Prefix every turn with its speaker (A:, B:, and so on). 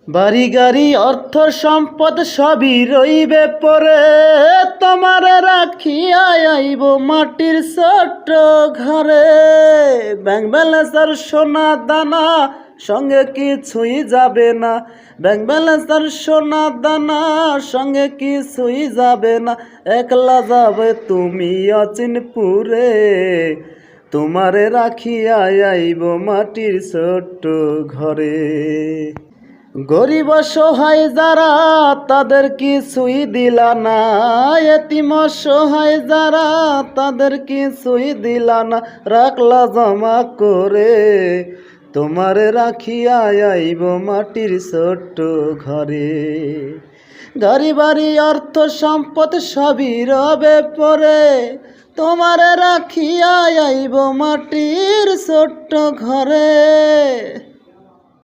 A: বাড়ি গাড়ি অর্থ সম্পদ সবই রইবে পরে, তোমার রাখিয়া আইব মাটির ছোট্ট ঘরে। ব্যাংক ব্যালেন্স আর সোনা দানা সঙ্গে কিছুই যাবে না, ব্যাংক ব্যালেন্স আর সোনা দানা সঙ্গে কিছুই যাবে না। একলা যাবে তুমি অচিনপুরে, তোমারে রাখিয়া আইব মাটির ছোট্ট ঘরে। গরিব অসহায় যারা তাদের কিছুই দিলা না, এতিম অসহায় যারা তাদের কিছুই দিলা না, রাখলা জমা করে তোমারে রাখিয়া আইব মাটির ছোট্ট ঘরে। গাড়ি বাড়ি অর্থ সম্পদ সবই রবে পরে, তোমারে রাখিয়া আইব মাটির ছোট্ট ঘরে।